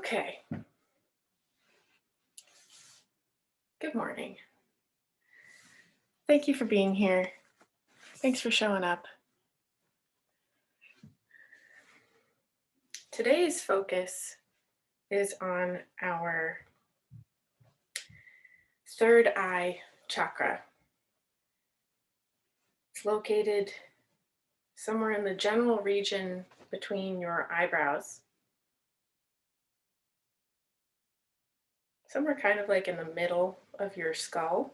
Okay. Good morning. Thank you for being here. Thanks for showing up. Today's focus is on our third eye chakra. It's located somewhere in the general region between your eyebrows, somewhere kind of like in the middle of your skull.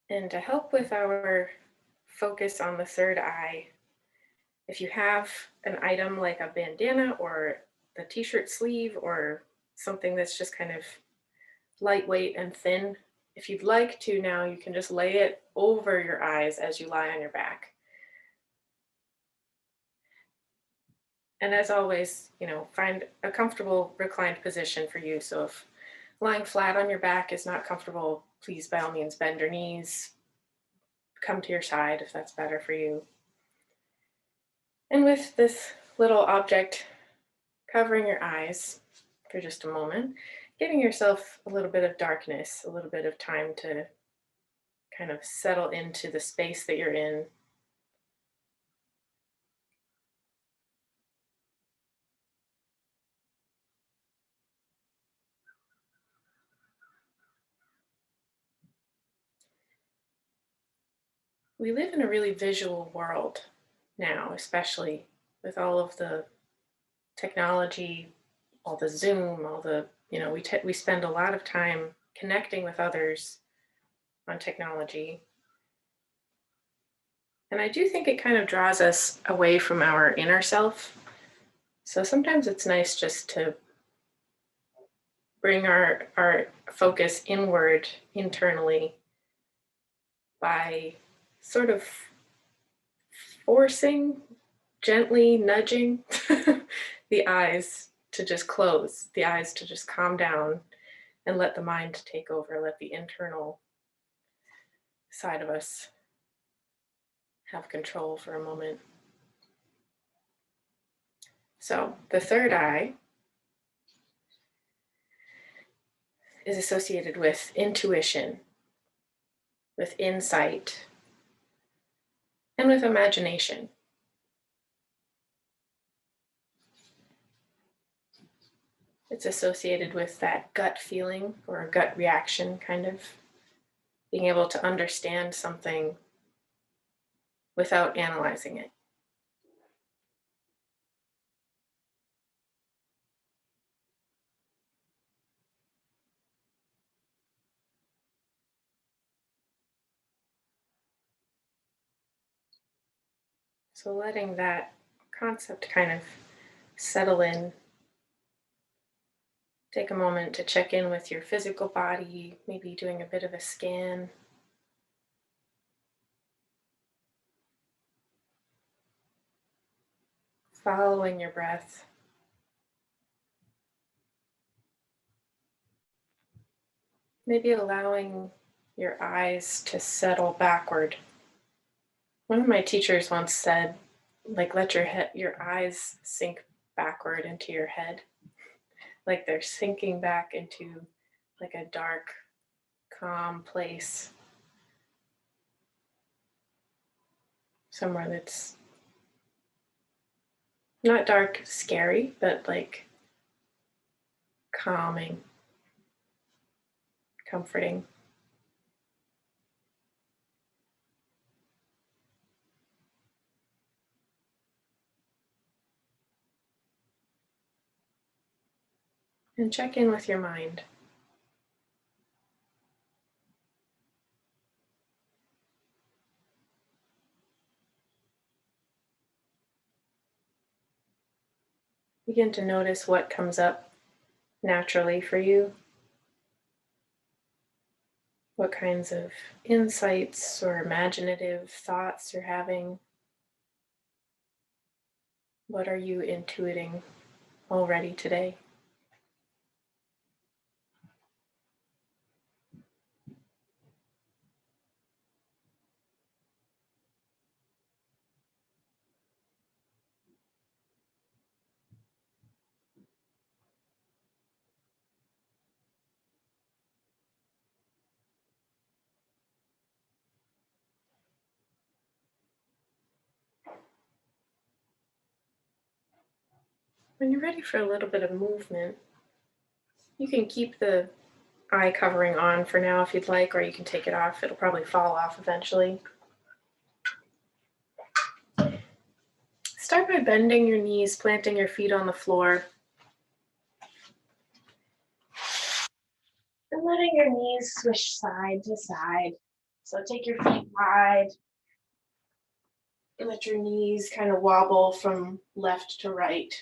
And to help with our focus on the third eye, if you have an item like a bandana or the t-shirt sleeve or something that's just kind of lightweight and thin, if you'd like to now, you can just lay it over your eyes as you lie on your back. And as always, find a comfortable reclined position for you. So if lying flat on your back is not comfortable, please by all means bend your knees, come to your side if that's better for you. And with this little object covering your eyes for just a moment, giving yourself a little bit of darkness, a little bit of time to kind of settle into the space that you're in. We live in a really visual world now, especially with all of the technology, all the Zoom, all the, we spend a lot of time connecting with others on technology. And I do think it kind of draws us away from our inner self. So sometimes it's nice just to bring our focus inward internally by sort of forcing, gently nudging the eyes to just close, the eyes to just calm down and let the mind take over, let the internal side of us have control for a moment. So the third eye is associated with intuition, with insight, and with imagination. It's associated with that gut feeling or a gut reaction, kind of being able to understand something without analyzing it. So letting that concept kind of settle in. Take a moment to check in with your physical body, maybe doing a bit of a scan. Following your breath. Maybe allowing your eyes to settle backward. One of my teachers once said, let your eyes sink backward into your head. Like they're sinking back into like a dark, calm place. Somewhere that's not dark, scary, but like calming, comforting. And check in with your mind. Begin to notice what comes up naturally for you. What kinds of insights or imaginative thoughts you're having. What are you intuiting already today? When you're ready for a little bit of movement, you can keep the eye covering on for now if you'd like, or you can take it off. It'll probably fall off eventually. Start by bending your knees, planting your feet on the floor, and letting your knees swish side to side. So take your feet wide, and let your knees kind of wobble from left to right.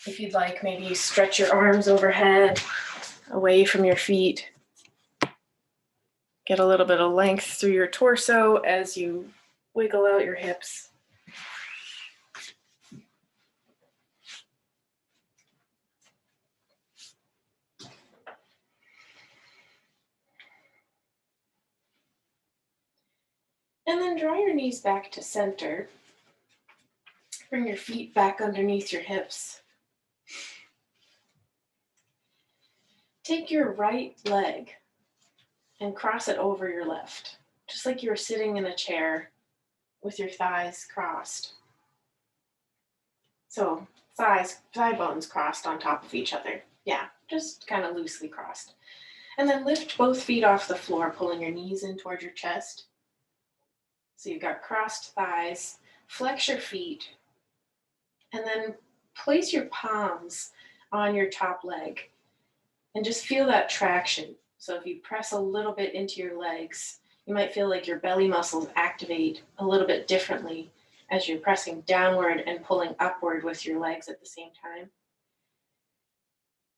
If you'd like, maybe stretch your arms overhead, away from your feet. Get a little bit of length through your torso as you wiggle out your hips. And then draw your knees back to center. Bring your feet back underneath your hips. Take your right leg and cross it over your left, just like you were sitting in a chair with your thighs crossed. So thigh bones crossed on top of each other. Yeah, just kind of loosely crossed. And then lift both feet off the floor, pulling your knees in towards your chest. So you've got crossed thighs. Flex your feet, and then place your palms on your top leg and just feel that traction. So if you press a little bit into your legs, you might feel like your belly muscles activate a little bit differently as you're pressing downward and pulling upward with your legs at the same time.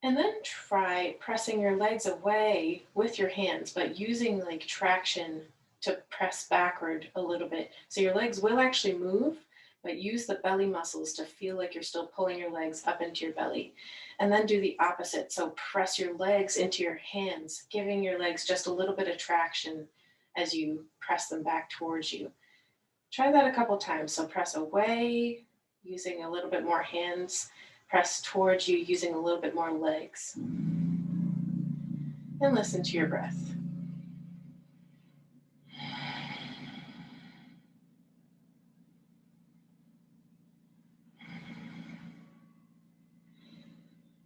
And then try pressing your legs away with your hands, but using like traction to press backward a little bit. So your legs will actually move, but use the belly muscles to feel like you're still pulling your legs up into your belly. And then do the opposite. So press your legs into your hands, giving your legs just a little bit of traction as you press them back towards you. Try that a couple times. So press away, using a little bit more hands. Press towards you, using a little bit more legs. And listen to your breath.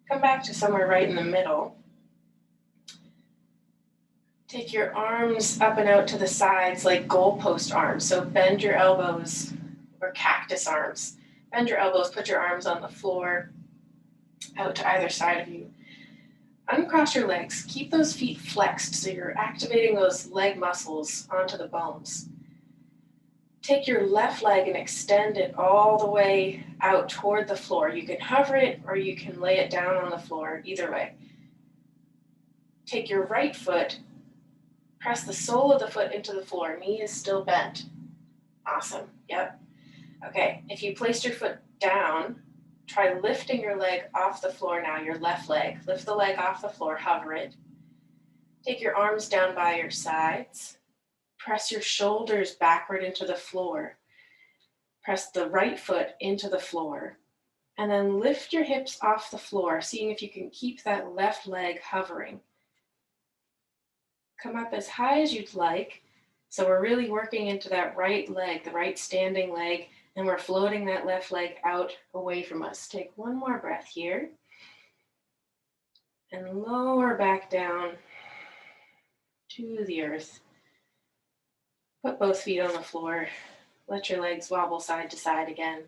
Come back to somewhere right in the middle. Take your arms up and out to the sides like goalpost arms. So bend your elbows, or cactus arms. Bend your elbows, put your arms on the floor, out to either side of you. Uncross your legs. Keep those feet flexed so you're activating those leg muscles onto the bones. Take your left leg and extend it all the way out toward the floor. You can hover it or you can lay it down on the floor, either way. Take your right foot, press the sole of the foot into the floor. Knee is still bent. Awesome. Yep. Okay. If you placed your foot down, try lifting your leg off the floor now, your left leg. Lift the leg off the floor, hover it. Take your arms down by your sides. Press your shoulders backward into the floor. Press the right foot into the floor. And then lift your hips off the floor, seeing if you can keep that left leg hovering. Come up as high as you'd like. So we're really working into that right leg, the right standing leg, and we're floating that left leg out away from us. Take one more breath here. And lower back down to the earth. Put both feet on the floor. Let your legs wobble side to side again.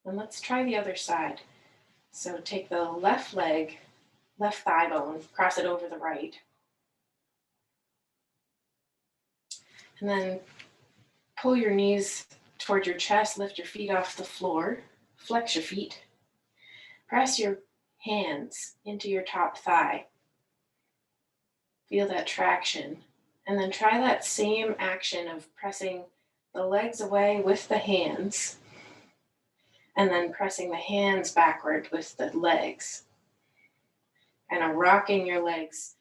And let's try the other side. So take the left leg, left thigh bone, cross it over the right. And then pull your knees toward your chest, lift your feet off the floor, flex your feet. Press your hands into your top thigh. Feel that traction. And then try that same action of pressing the legs away with the hands, and then pressing the hands backward with the legs. Kind of rocking your legs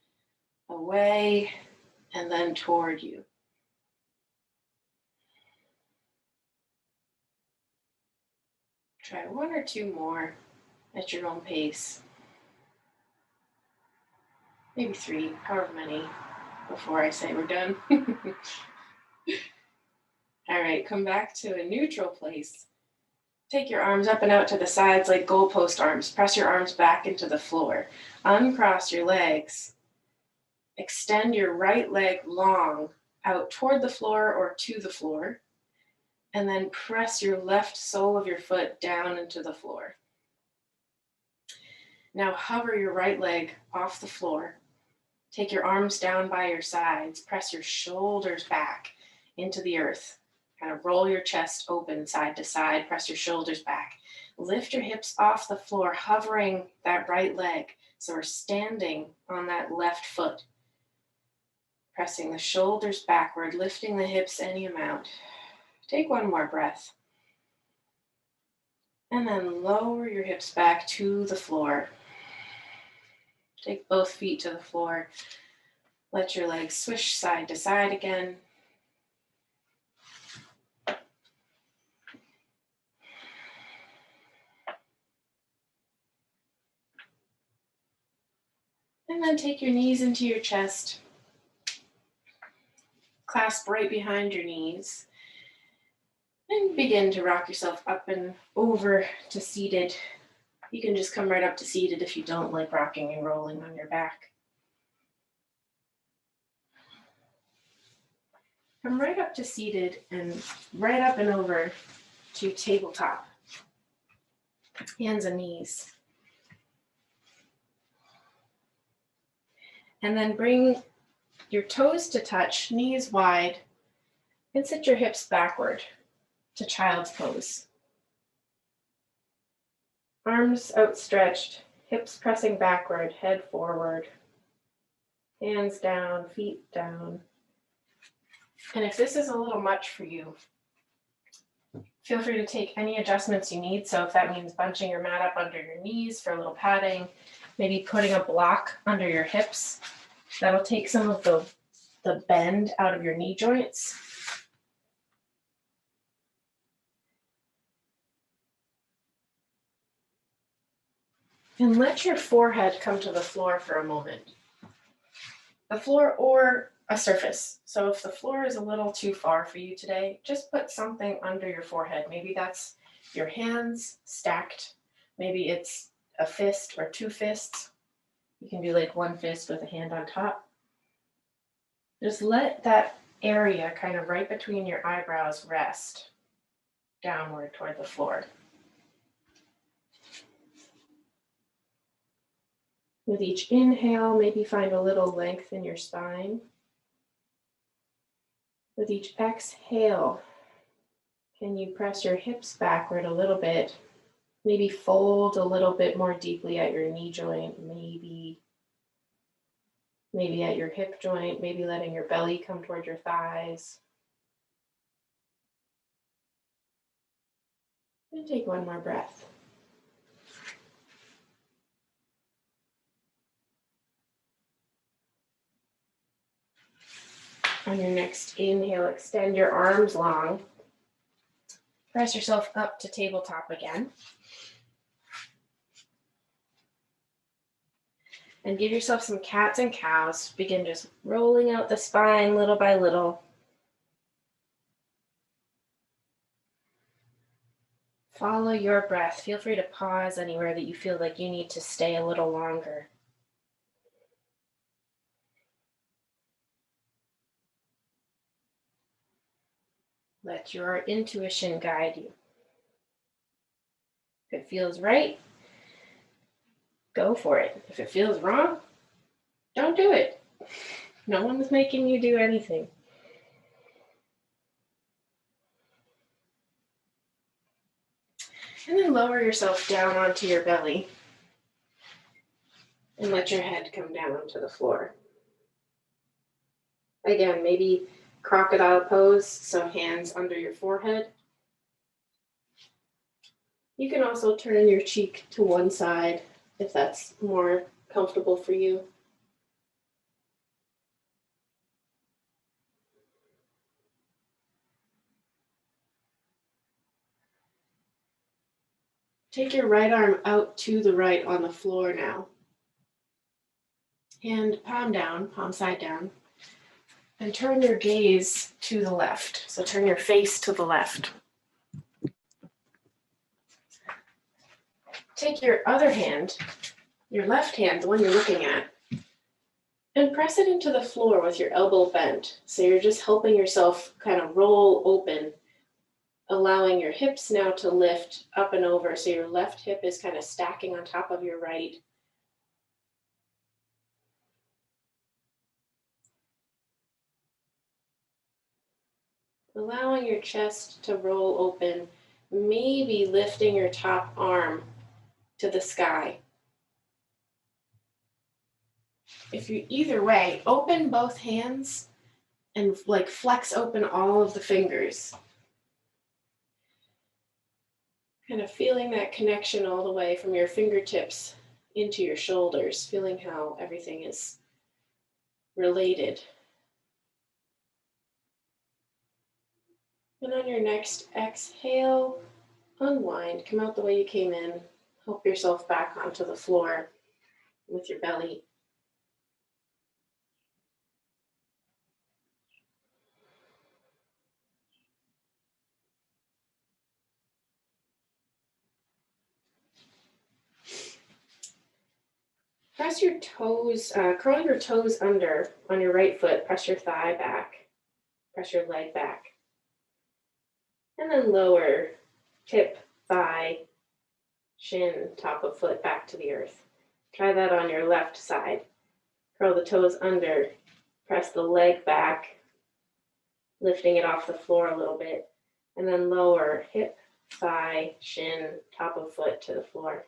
away and then toward you. Try one or two more at your own pace. Maybe three, however many before I say we're done. All right, come back to a neutral place. Take your arms up and out to the sides like goalpost arms. Press your arms back into the floor. Uncross your legs. Extend your right leg long out toward the floor or to the floor. And then press your left sole of your foot down into the floor. Now hover your right leg off the floor. Take your arms down by your sides. Press your shoulders back into the earth. Kind of roll your chest open side to side. Press your shoulders back. Lift your hips off the floor, hovering that right leg. So we're standing on that left foot. Pressing the shoulders backward, lifting the hips any amount. Take one more breath. And then lower your hips back to the floor. Take both feet to the floor. Let your legs swish side to side again. And then take your knees into your chest. Clasp right behind your knees. And begin to rock yourself up and over to seated. You can just come right up to seated if you don't like rocking and rolling on your back. Come right up to seated and right up and over to tabletop. Hands and knees. And then bring your toes to touch, knees wide, and sit your hips backward to child's pose. Arms outstretched, hips pressing backward, head forward, hands down, feet down. And if this is a little much for you, feel free to take any adjustments you need. So if that means bunching your mat up under your knees for a little padding, maybe putting a block under your hips, that'll take some of the bend out of your knee joints. And let your forehead come to the floor for a moment. The floor or a surface. So if the floor is a little too far for you today, just put something under your forehead. Maybe that's your hands stacked. Maybe it's a fist or two fists. You can do like one fist with a hand on top. Just let that area kind of right between your eyebrows rest downward toward the floor. With each inhale, maybe find a little length in your spine. With each exhale, can you press your hips backward a little bit? Maybe fold a little bit more deeply at your knee joint, maybe at your hip joint, maybe letting your belly come toward your thighs. And take one more breath. On your next inhale, extend your arms long. Press yourself up to tabletop again. And give yourself some cats and cows. Begin just rolling out the spine little by little. Follow your breath. Feel free to pause anywhere that you feel like you need to stay a little longer. Let your intuition guide you. If it feels right, go for it. If it feels wrong, don't do it. No one's making you do anything. And then lower yourself down onto your belly and let your head come down to the floor. Again, maybe crocodile pose, so hands under your forehead. You can also turn your cheek to one side if that's more comfortable for you. Take your right arm out to the right on the floor now. Hand palm down, palm side down. and turn your gaze to the left. So turn your face to the left. Take your other hand, your left hand, the one you're looking at, and press it into the floor with your elbow bent. So you're just helping yourself kind of roll open, allowing your hips now to lift up and over. So your left hip is kind of stacking on top of your right. Allowing your chest to roll open, maybe lifting your top arm to the sky. If you either way, open both hands and like flex open all of the fingers. Kind of feeling that connection all the way from your fingertips into your shoulders, feeling how everything is related. And on your next exhale, unwind, come out the way you came in, help yourself back onto the floor with your belly. Press your toes, curl your toes under on your right foot, press your thigh back, press your leg back. And then lower hip, thigh, shin, top of foot back to the earth. Try that on your left side. Curl the toes under, press the leg back, lifting it off the floor a little bit, and then lower hip, thigh, shin, top of foot to the floor.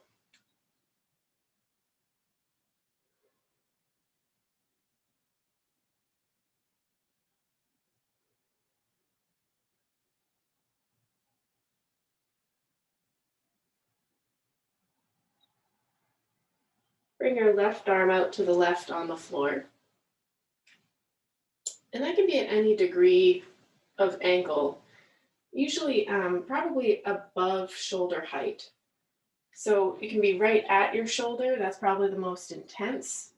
Bring your left arm out to the left on the floor. And that can be at any degree of angle, usually probably above shoulder height. So it can be right at your shoulder. That's probably the most intense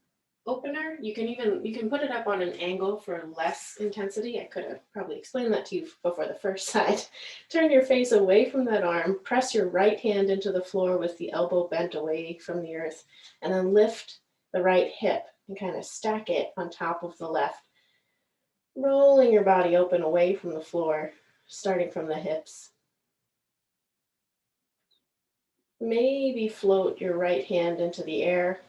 opener. You can put it up on an angle for less intensity. I could have probably explained that to you before the first side. Turn your face away from that arm, press your right hand into the floor with the elbow bent away from the earth, and then lift the right hip and kind of stack it on top of the left, rolling your body open away from the floor, starting from the hips. Maybe float your right hand into the air.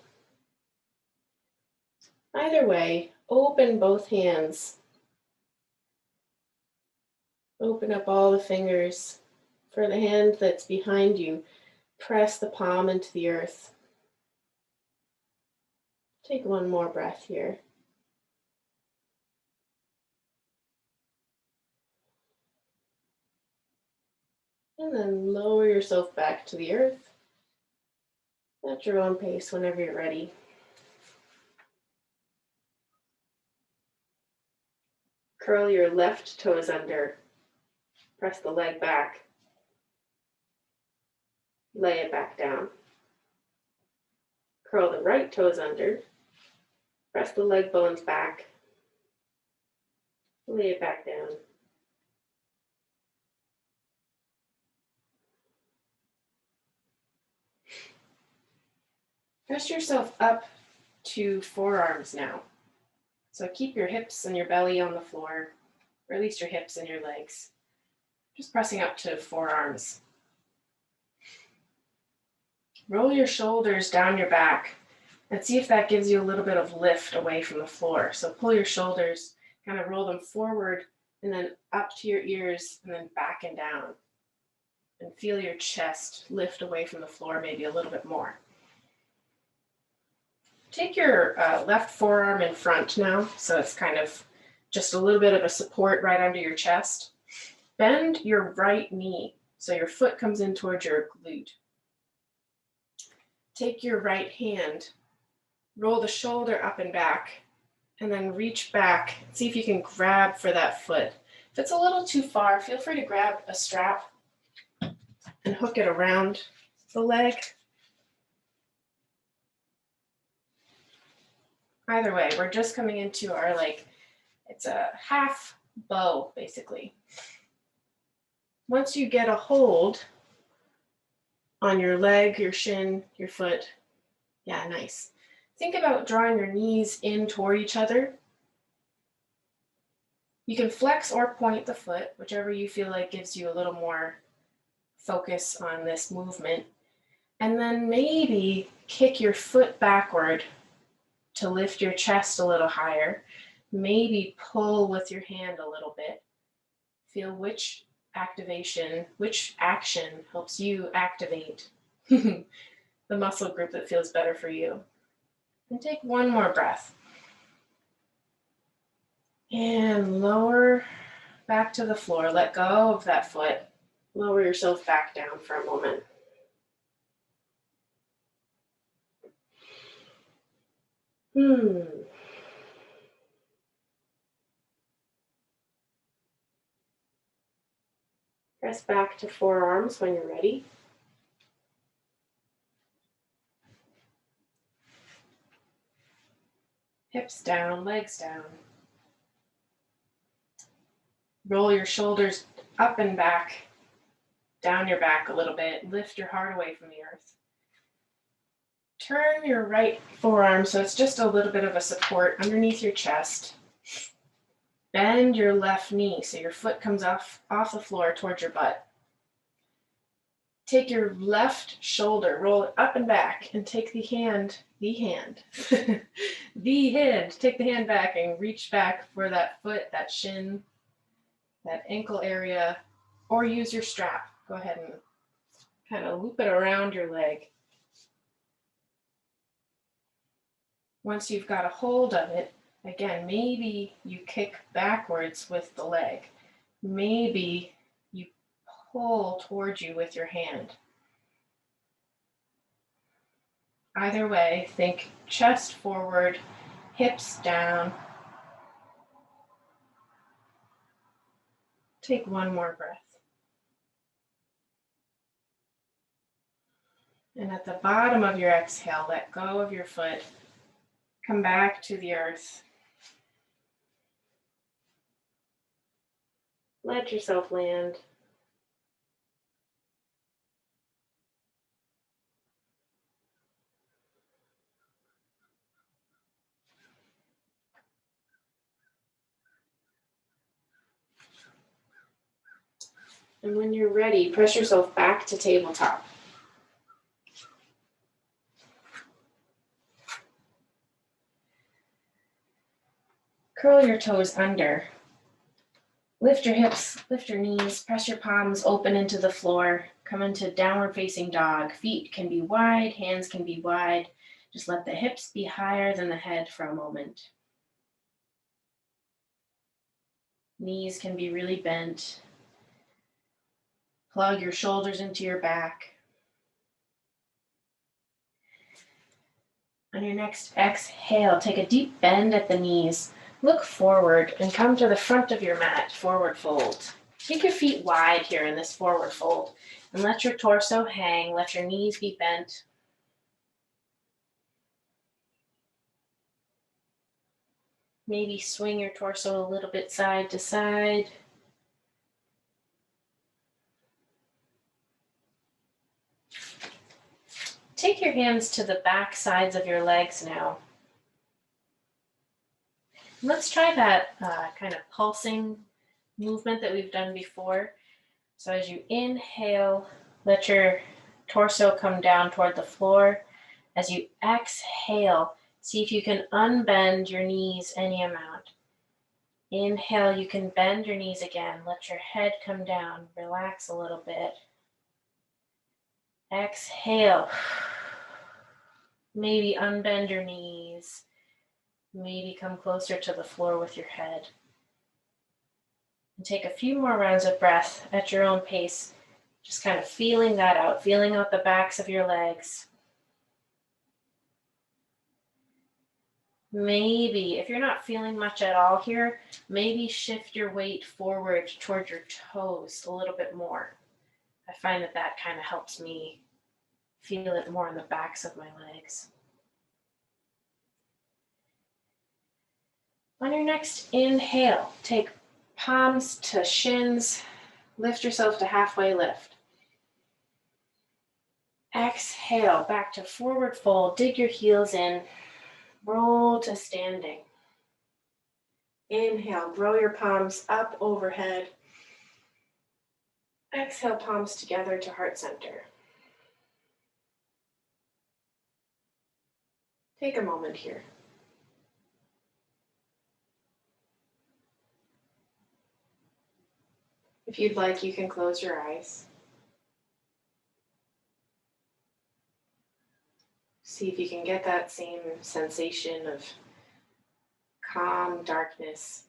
Either way, open both hands. Open up all the fingers. For the hand that's behind you, press the palm into the earth. Take one more breath here. And then lower yourself back to the earth at your own pace whenever you're ready. Curl your left toes under. Press the leg back. Lay it back down. Curl the right toes under. Press the leg bones back. Lay it back down. Press yourself up to forearms now. So keep your hips and your belly on the floor, or at least your hips and your legs. Just pressing up to forearms. Roll your shoulders down your back and see if that gives you a little bit of lift away from the floor. So pull your shoulders, kind of roll them forward and then up to your ears and then back and down. And feel your chest lift away from the floor maybe a little bit more. Take your left forearm in front now, so it's kind of just a little bit of a support right under your chest. Bend your right knee so your foot comes in towards your glute. Take your right hand, roll the shoulder up and back, and then reach back. See if you can grab for that foot. If it's a little too far, feel free to grab a strap and hook it around the leg. Either way, we're just coming into our It's a half bow, basically. Once you get a hold on your leg, your shin, your foot, yeah, nice. Think about drawing your knees in toward each other. You can flex or point the foot, whichever you feel like gives you a little more focus on this movement. And then maybe kick your foot backward to lift your chest a little higher. Maybe pull with your hand a little bit. Feel which action helps you activate the muscle group that feels better for you. And take one more breath. And lower back to the floor. Let go of that foot. Lower yourself back down for a moment. Press back to forearms when you're ready. Hips down, legs down. Roll your shoulders up and back, down your back a little bit. Lift your heart away from the earth. Turn your right forearm so it's just a little bit of a support underneath your chest. Bend your left knee so your foot comes off the floor towards your butt. Take your left shoulder, roll it up and back, and take the hand, take the hand back and reach back for that foot, that shin, that ankle area, or use your strap. Go ahead and kind of loop it around your leg. Once you've got a hold of it, again, maybe you kick backwards with the leg. Maybe you pull towards you with your hand. Either way, think chest forward, hips down. Take one more breath. And at the bottom of your exhale, let go of your foot. Come back to the earth. Let yourself land. And when you're ready, press yourself back to tabletop. Curl your toes under. Lift your hips, lift your knees, press your palms open into the floor. Come into downward facing dog. Feet can be wide, hands can be wide. Just let the hips be higher than the head for a moment. Knees can be really bent. Plug your shoulders into your back. On your next exhale, take a deep bend at the knees. Look forward and come to the front of your mat, forward fold. Take your feet wide here in this forward fold and let your torso hang, let your knees be bent. Maybe swing your torso a little bit side to side. Take your hands to the back sides of your legs now. Let's try that kind of pulsing movement that we've done before. So as you inhale, let your torso come down toward the floor. As you exhale, see if you can unbend your knees any amount. Inhale, you can bend your knees again. Let your head come down. Relax a little bit. Exhale. Maybe unbend your knees. Maybe come closer to the floor with your head. And take a few more rounds of breath at your own pace. Just kind of feeling that out, feeling out the backs of your legs. Maybe, if you're not feeling much at all here, maybe shift your weight forward toward your toes a little bit more. I find that that kind of helps me feel it more in the backs of my legs. On your next inhale, take palms to shins, lift yourself to halfway lift. Exhale, back to forward fold, dig your heels in, roll to standing. Inhale, grow your palms up overhead. Exhale, palms together to heart center. Take a moment here. If you'd like, you can close your eyes. See if you can get that same sensation of calm darkness,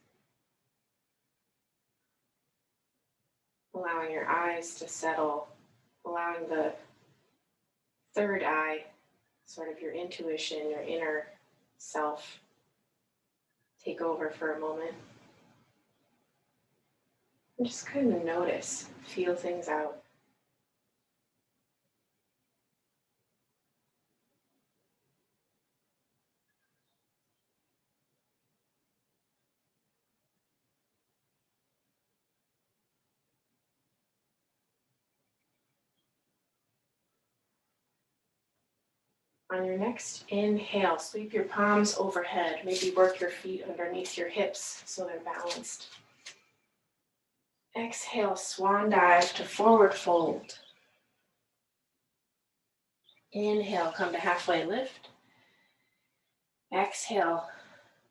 allowing your eyes to settle, allowing the third eye, sort of your intuition, your inner self, take over for a moment. And just kind of notice, feel things out. On your next inhale, sweep your palms overhead. Maybe work your feet underneath your hips so they're balanced. Exhale, swan dive to forward fold. Inhale, come to halfway lift. Exhale,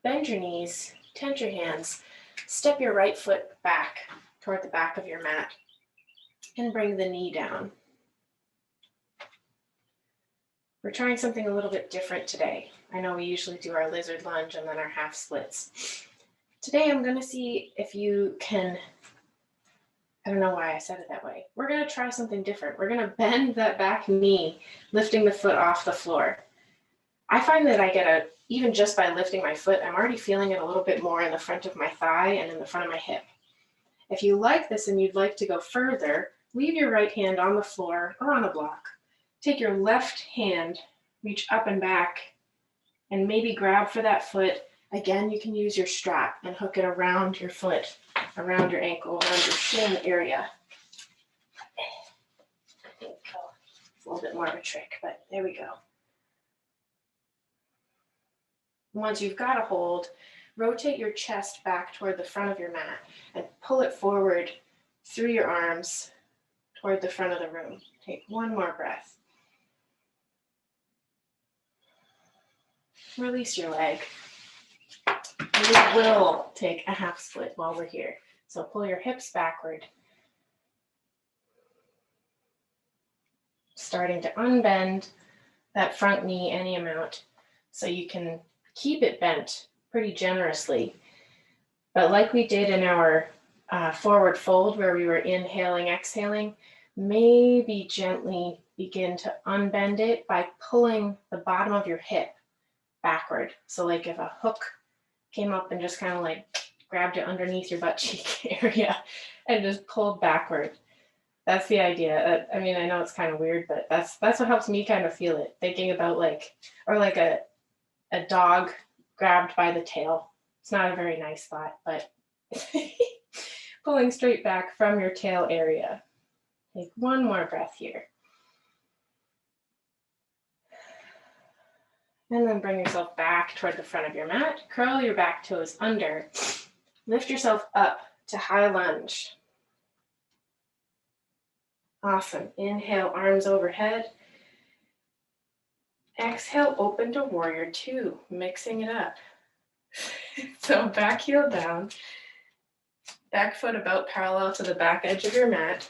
bend your knees, tent your hands, step your right foot back toward the back of your mat, and bring the knee down. We're trying something a little bit different today. I know we usually do our lizard lunge and then our half splits. Today I'm going to see if you can, I don't know why I said it that way. We're going to try something different. We're going to bend that back knee, lifting the foot off the floor. I find that even just by lifting my foot, I'm already feeling it a little bit more in the front of my thigh and in the front of my hip. If you like this and you'd like to go further, leave your right hand on the floor or on a block. Take your left hand, reach up and back, and maybe grab for that foot. Again, you can use your strap and hook it around your foot, around your ankle, around your shin area. I think it's a little bit more of a trick, but there we go. Once you've got a hold, rotate your chest back toward the front of your mat and pull it forward through your arms toward the front of the room. Take one more breath. Release your leg. We will take a half split while we're here. So pull your hips backward. Starting to unbend that front knee any amount so you can keep it bent pretty generously. But like we did in our forward fold where we were inhaling, exhaling, maybe gently begin to unbend it by pulling the bottom of your hip backward. So like if a hook came up and just kind of like grabbed it underneath your butt cheek area and just pulled backward. That's the idea. I mean, I know it's kind of weird, but that's what helps me kind of feel it. Thinking about like a dog grabbed by the tail. It's not a very nice thought, but pulling straight back from your tail area. Take one more breath here. And then bring yourself back toward the front of your mat. Curl your back toes under. Lift yourself up to high lunge. Awesome. Inhale, arms overhead. Exhale, open to warrior two, mixing it up. So back heel down. Back foot about parallel to the back edge of your mat.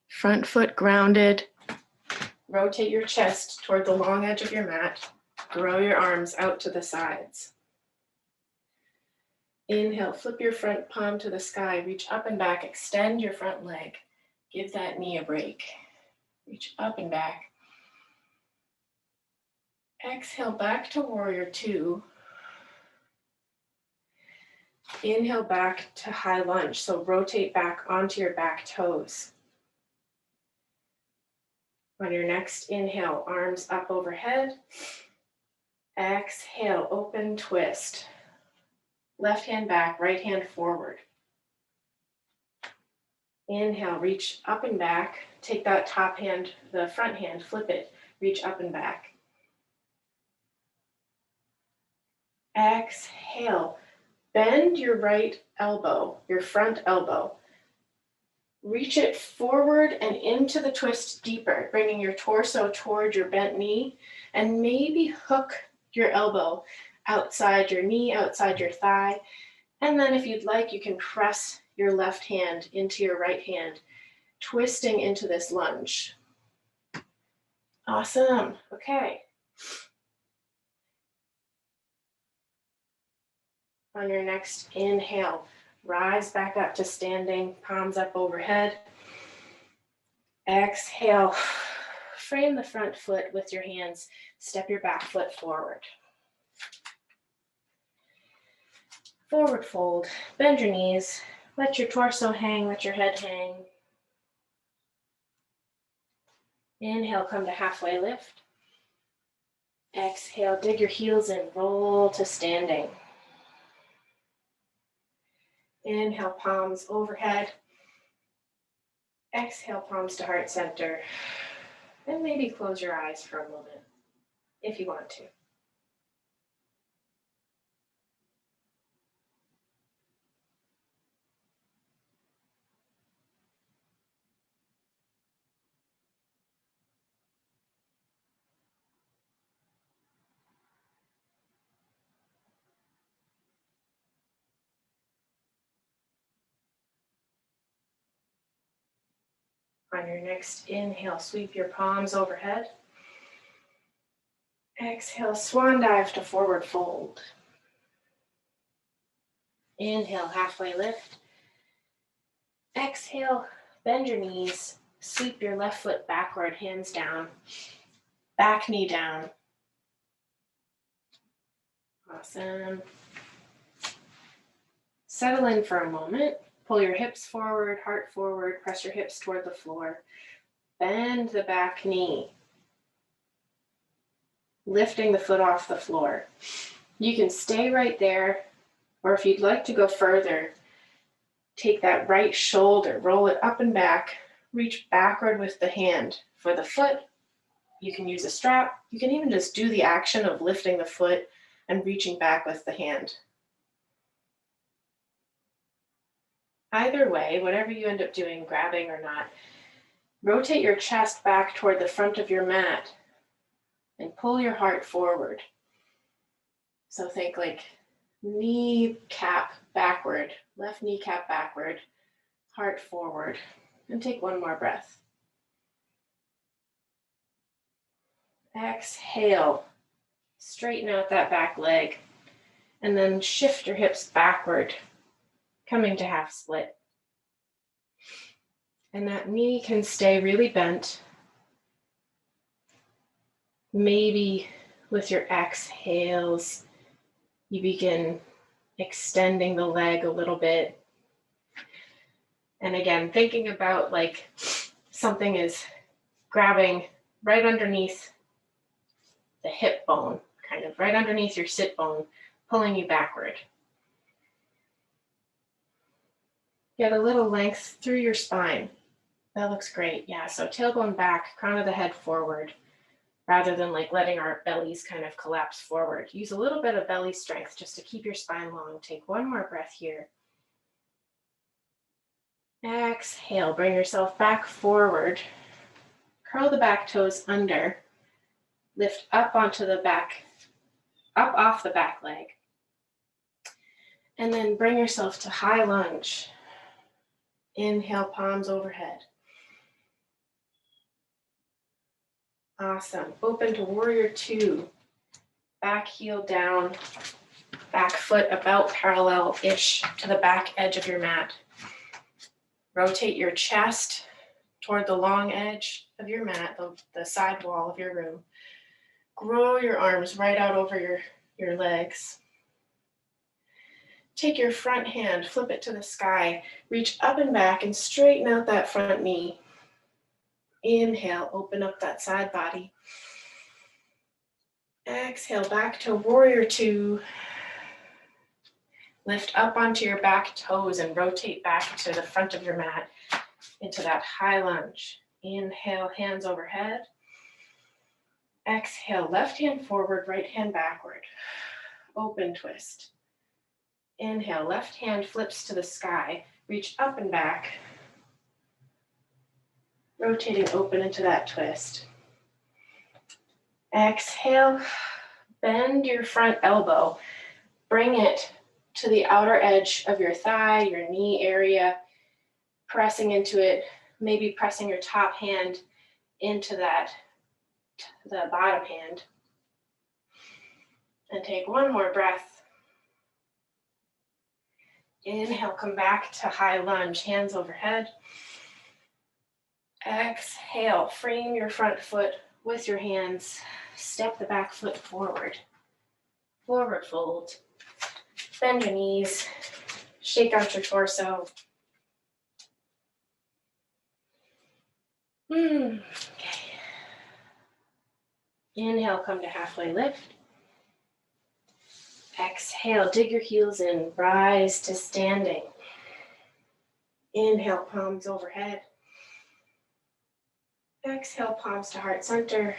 Front foot grounded. Rotate your chest toward the long edge of your mat. Grow your arms out to the sides. Inhale, flip your front palm to the sky. Reach up and back. Extend your front leg. Give that knee a break. Reach up and back. Exhale, back to warrior two. Inhale back to high lunge. So rotate back onto your back toes. On your next inhale, arms up overhead. Exhale, open twist. Left hand back, right hand forward. Inhale, reach up and back. Take that top hand, the front hand, flip it, reach up and back. Exhale, bend your right elbow, your front elbow. Reach it forward and into the twist deeper, bringing your torso toward your bent knee, and maybe hook your elbow outside your knee, outside your thigh. And then if you'd like, you can press your left hand into your right hand, twisting into this lunge. Awesome. Okay. On your next inhale, rise back up to standing, palms up overhead. Exhale, frame the front foot with your hands, step your back foot forward. Forward fold, bend your knees, let your torso hang, let your head hang. Inhale, come to halfway lift. Exhale, dig your heels in, roll to standing. Inhale, palms overhead. Exhale, palms to heart center. And maybe close your eyes for a moment if you want to. On your next inhale, sweep your palms overhead. Exhale, swan dive to forward fold. Inhale, halfway lift. Exhale, bend your knees, sweep your left foot backward, hands down, back knee down. Awesome. Settle in for a moment. Pull your hips forward, heart forward, press your hips toward the floor. Bend the back knee, lifting the foot off the floor. You can stay right there, or if you'd like to go further, take that right shoulder, roll it up and back, reach backward with the hand for the foot. You can use a strap. You can even just do the action of lifting the foot and reaching back with the hand. Either way, whatever you end up doing, grabbing or not, rotate your chest back toward the front of your mat and pull your heart forward. So think like kneecap backward, left kneecap backward, heart forward, and take one more breath. Exhale, straighten out that back leg, and then shift your hips backward, coming to half split. And that knee can stay really bent. Maybe with your exhales, you begin extending the leg a little bit. And again, thinking about like something is grabbing right underneath the hip bone, kind of right underneath your sit bone, pulling you backward. Get a little length through your spine. That looks great. Yeah, so tailbone back, crown of the head forward, rather than like letting our bellies kind of collapse forward. Use a little bit of belly strength just to keep your spine long. Take one more breath here. Exhale, bring yourself back forward. Curl the back toes under. Lift up onto the back, up off the back leg. And then bring yourself to high lunge. Inhale, palms overhead. Awesome. Open to warrior two. Back heel down, back foot about parallel-ish to the back edge of your mat. Rotate your chest toward the long edge of your mat, the side wall of your room. Grow your arms right out over your legs. Take your front hand, flip it to the sky, reach up and back and straighten out that front knee. Inhale, open up that side body. Exhale back to warrior two. Lift up onto your back toes and rotate back to the front of your mat into that high lunge. Inhale, hands overhead. Exhale, left hand forward, right hand backward. Open twist. Inhale, left hand flips to the sky. Reach up and back. Rotating open into that twist. Exhale, bend your front elbow. Bring it to the outer edge of your thigh, your knee area, pressing into it, maybe pressing your top hand into the bottom hand. And take one more breath. Inhale, come back to high lunge, hands overhead. Exhale, frame your front foot with your hands. Step the back foot forward. Forward fold. Bend your knees. Shake out your torso. Okay. Inhale, come to halfway lift. Exhale, dig your heels in, rise to standing. Inhale, palms overhead. Exhale, palms to heart center.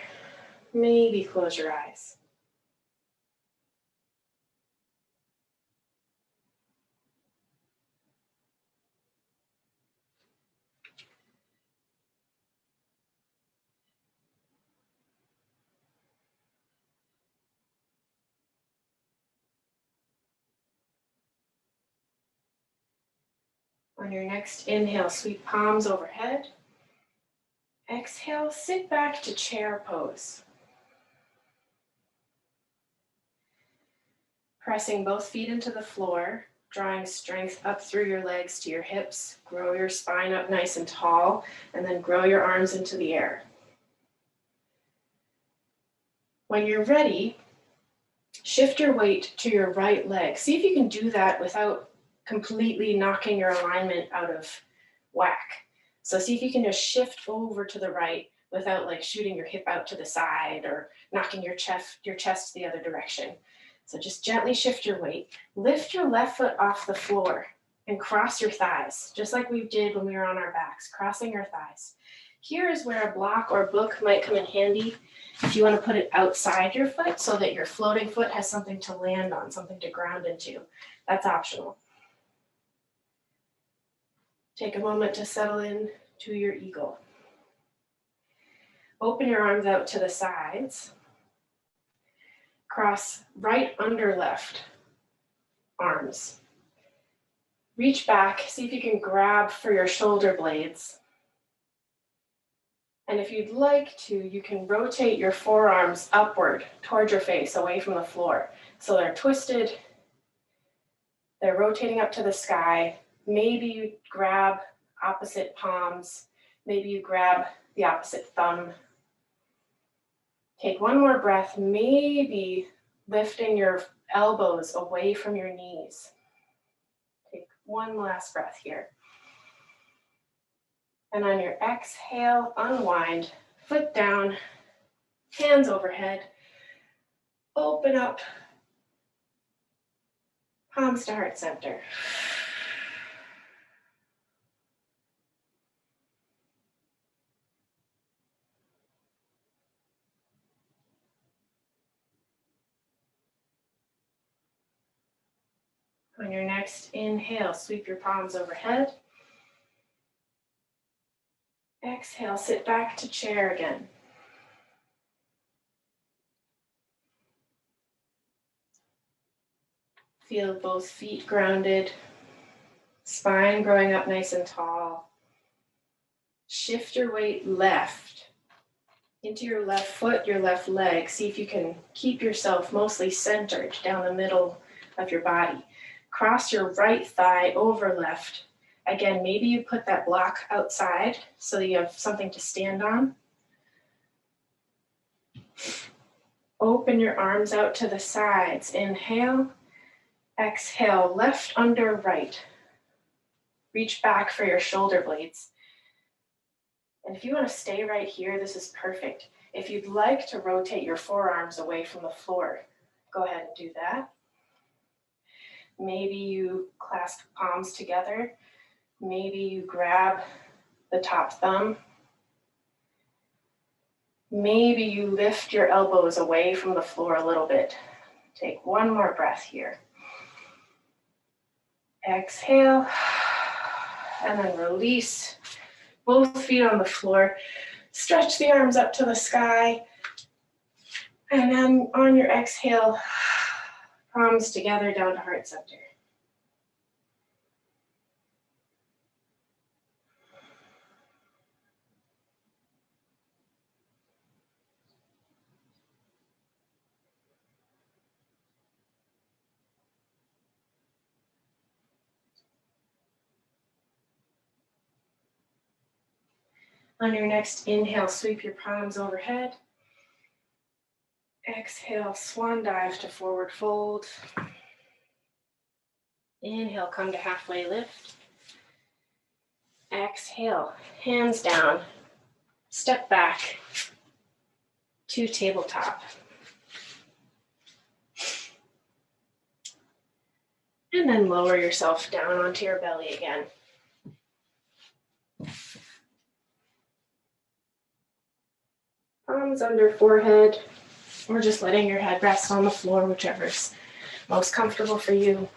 Maybe close your eyes. On your next inhale, sweep palms overhead. Exhale, sit back to chair pose. Pressing both feet into the floor, drawing strength up through your legs to your hips. Grow your spine up nice and tall, and then grow your arms into the air. When you're ready, shift your weight to your right leg. See if you can do that without completely knocking your alignment out of whack. So see if you can just shift over to the right without like shooting your hip out to the side or knocking your chest the other direction. So just gently shift your weight. Lift your left foot off the floor and cross your thighs, just like we did when we were on our backs, crossing our thighs. Here is where a block or book might come in handy if you want to put it outside your foot so that your floating foot has something to land on, something to ground into. That's optional. Take a moment to settle in to your eagle. Open your arms out to the sides. Cross right under left arms. Reach back, see if you can grab for your shoulder blades. And if you'd like to, you can rotate your forearms upward towards your face, away from the floor. So they're twisted, they're rotating up to the sky. Maybe you grab opposite palms. Maybe you grab the opposite thumb. Take one more breath, maybe lifting your elbows away from your knees. Take one last breath here. And on your exhale, unwind, foot down, hands overhead. Open up, palms to heart center. On your next inhale, sweep your palms overhead. Exhale, sit back to chair again. Feel both feet grounded, spine growing up nice and tall. Shift your weight left into your left foot, your left leg. See if you can keep yourself mostly centered down the middle of your body. Cross your right thigh over left. Again, maybe you put that block outside so that you have something to stand on. Open your arms out to the sides. Inhale, exhale, left under right. Reach back for your shoulder blades. And if you want to stay right here, this is perfect. If you'd like to rotate your forearms away from the floor, go ahead and do that. Maybe you clasp palms together. Maybe you grab the top thumb. Maybe you lift your elbows away from the floor a little bit. Take one more breath here. Exhale, and then release both feet on the floor. Stretch the arms up to the sky. And then on your exhale, palms together down to heart center. On your next inhale, sweep your palms overhead. Exhale, swan dive to forward fold. Inhale, come to halfway lift. Exhale, hands down, step back to tabletop. And then lower yourself down onto your belly again. Palms under forehead, or just letting your head rest on the floor, whichever's most comfortable for you.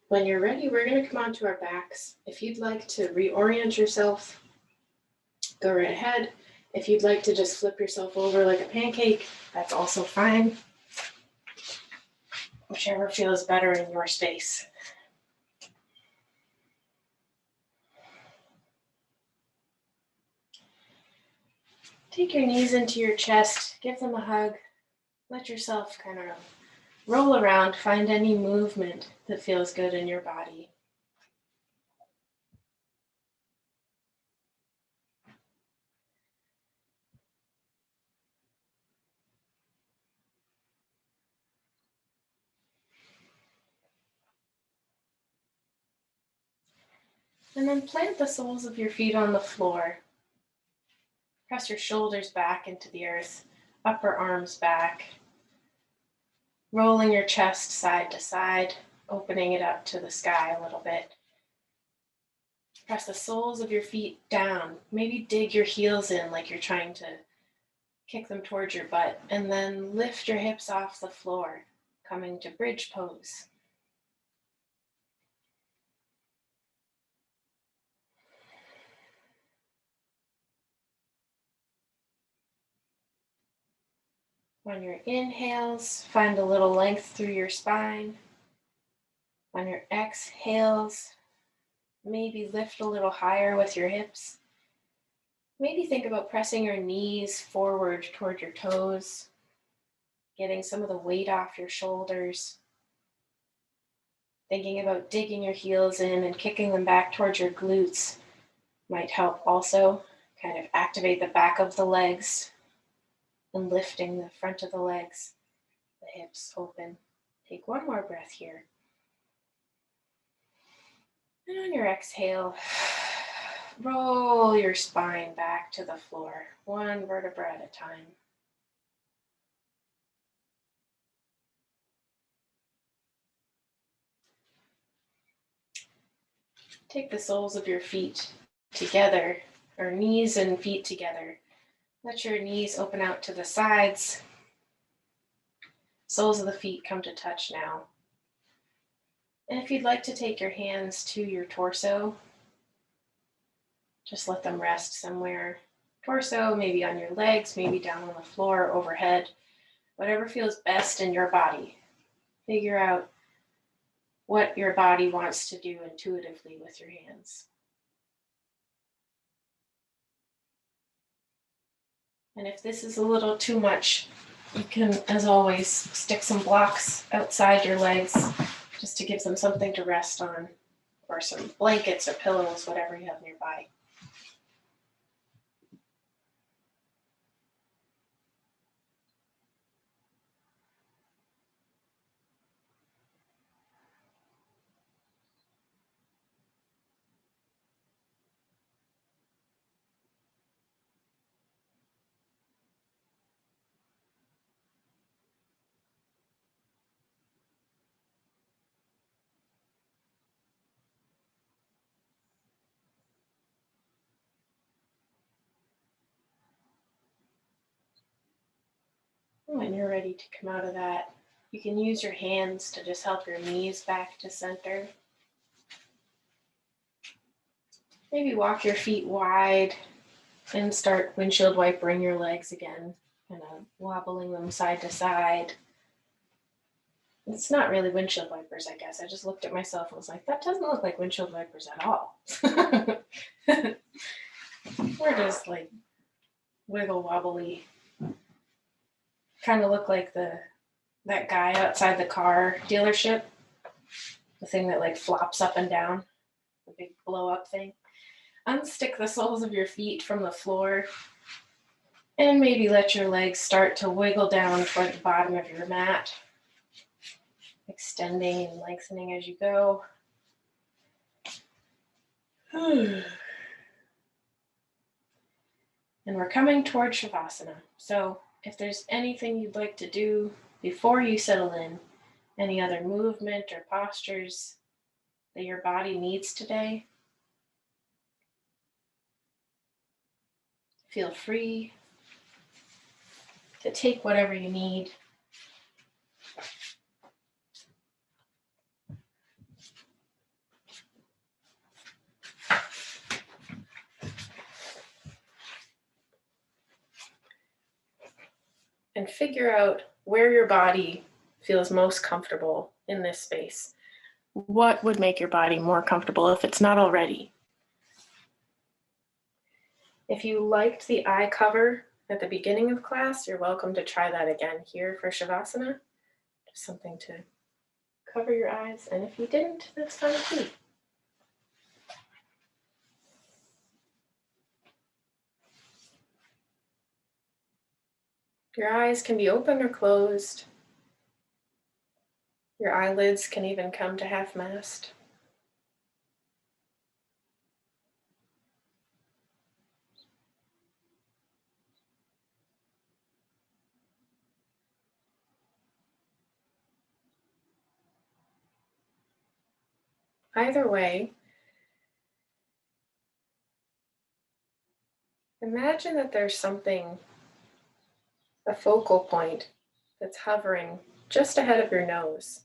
When you're ready, we're going to come onto our backs. If you'd like to reorient yourself, go right ahead. If you'd like to just flip yourself over like a pancake, that's also fine. Whichever feels better in your space. Take your knees into your chest, give them a hug. Let yourself kind of roll around, find any movement that feels good in your body. And then plant the soles of your feet on the floor. Press your shoulders back into the earth, upper arms back. Rolling your chest side to side, opening it up to the sky a little bit. Press the soles of your feet down. Maybe dig your heels in like you're trying to kick them towards your butt, and then lift your hips off the floor, coming to bridge pose. On your inhales, find a little length through your spine. On your exhales, maybe lift a little higher with your hips. Maybe think about pressing your knees forward toward your toes, getting some of the weight off your shoulders. Thinking about digging your heels in and kicking them back towards your glutes might help also. Kind of activate the back of the legs and lifting the front of the legs, the hips open. Take one more breath here. And on your exhale, roll your spine back to the floor, one vertebra at a time. Take the soles of your feet together, or knees and feet together. Let your knees open out to the sides. Soles of the feet come to touch now. And if you'd like to take your hands to your torso, just let them rest somewhere torso, maybe on your legs, maybe down on the floor, overhead, whatever feels best in your body. Figure out what your body wants to do intuitively with your hands. And if this is a little too much, you can, as always, stick some blocks outside your legs just to give them something to rest on, or some blankets or pillows, whatever you have nearby. When you're ready to come out of that, you can use your hands to just help your knees back to center. Maybe walk your feet wide and start windshield wipering your legs again, kind of wobbling them side to side. It's not really windshield wipers, I guess. I just looked at myself and was like, that doesn't look like windshield wipers at all. We're just like wiggle wobbly. Kind of look like that guy outside the car dealership, the thing that like flops up and down, the big blow up thing. Unstick the soles of your feet from the floor and maybe let your legs start to wiggle down toward the bottom of your mat, extending and lengthening as you go. And we're coming toward Shavasana. So if there's anything you'd like to do before you settle in, any other movement or postures that your body needs today, feel free to take whatever you need. And figure out where your body feels most comfortable in this space. What would make your body more comfortable if it's not already? If you liked the eye cover at the beginning of class, you're welcome to try that again here for Shavasana. Just something to cover your eyes. And if you didn't, that's fine too. Your eyes can be open or closed. Your eyelids can even come to half mast. Either way, imagine that there's something, a focal point, that's hovering just ahead of your nose.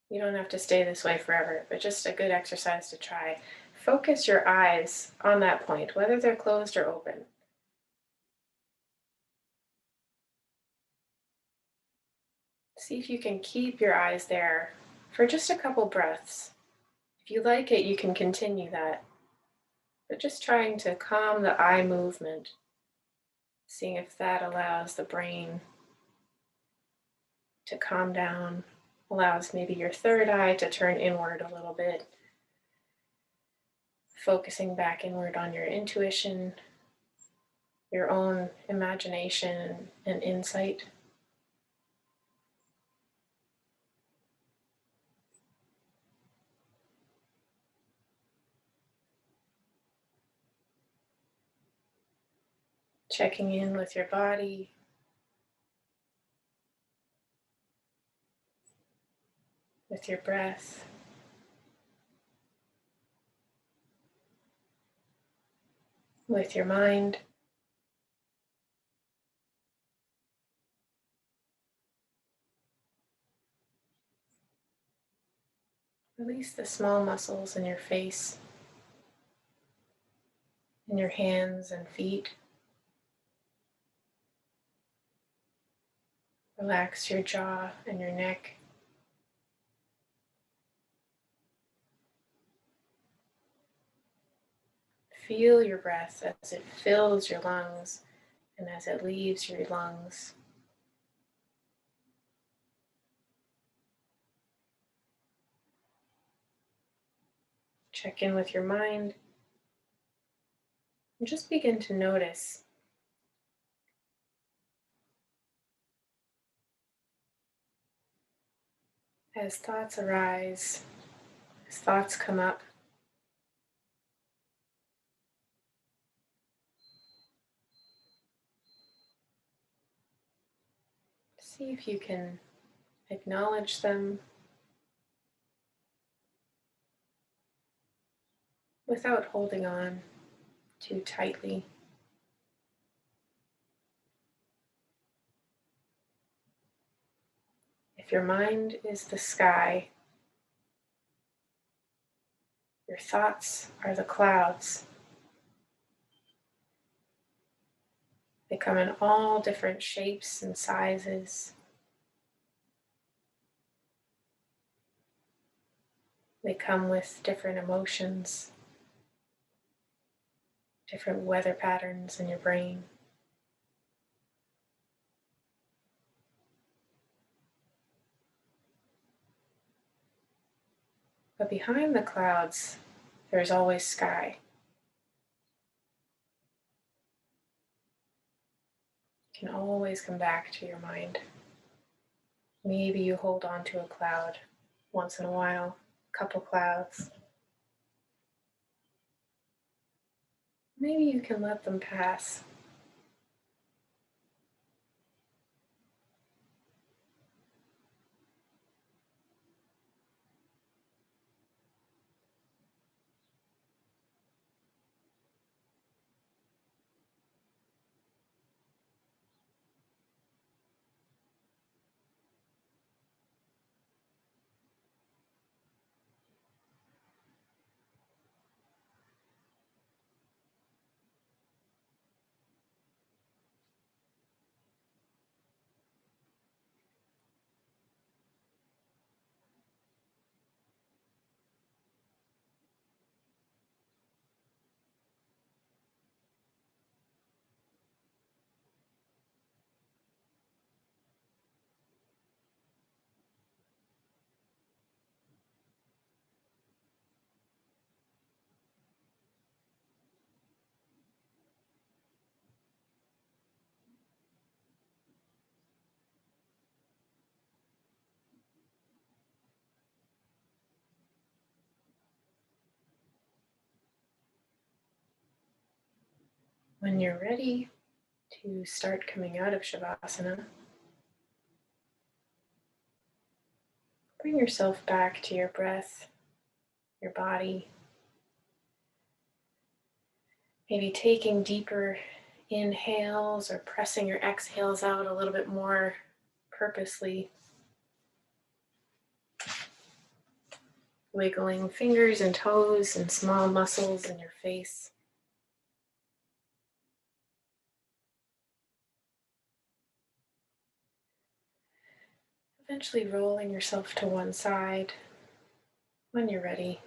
You don't have to stay this way forever, but just a good exercise to try. Focus your eyes on that point, whether they're closed or open. See if you can keep your eyes there for just a couple breaths. If you like it, you can continue that. But just trying to calm the eye movement, seeing if that allows the brain to calm down, allows maybe your third eye to turn inward a little bit, focusing back inward on your intuition, your own imagination and insight. Checking in with your body, with your breath, with your mind. Release the small muscles in your face, in your hands and feet. Relax your jaw and your neck. Feel your breath as it fills your lungs and as it leaves your lungs. Check in with your mind and just begin to notice as thoughts arise, as thoughts come up. See if you can acknowledge them without holding on too tightly. If your mind is the sky, your thoughts are the clouds. They come in all different shapes and sizes. They come with different emotions, different weather patterns in your brain. But behind the clouds, there's always sky. You can always come back to your mind. Maybe you hold on to a cloud once in a while, a couple clouds. Maybe you can let them pass. When you're ready to start coming out of Shavasana, bring yourself back to your breath, your body. Maybe taking deeper inhales or pressing your exhales out a little bit more purposely. Wiggling fingers and toes and small muscles in your face. Eventually rolling yourself to one side when you're ready.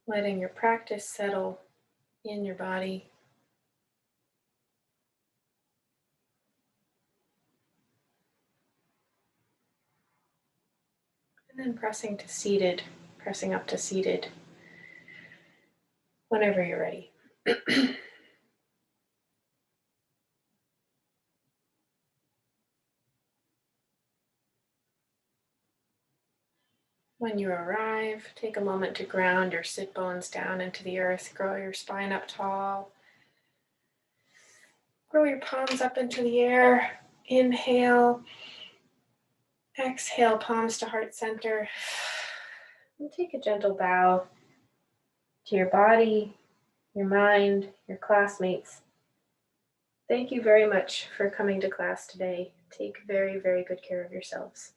Letting your practice settle in your body. And then pressing up to seated whenever you're ready. When you arrive, take a moment to ground your sit bones down into the earth. Grow your spine up tall. Grow your palms up into the air. Inhale. Exhale, palms to heart center. And take a gentle bow to your body, your mind, your classmates. Thank you very much for coming to class today. Take very, very good care of yourselves.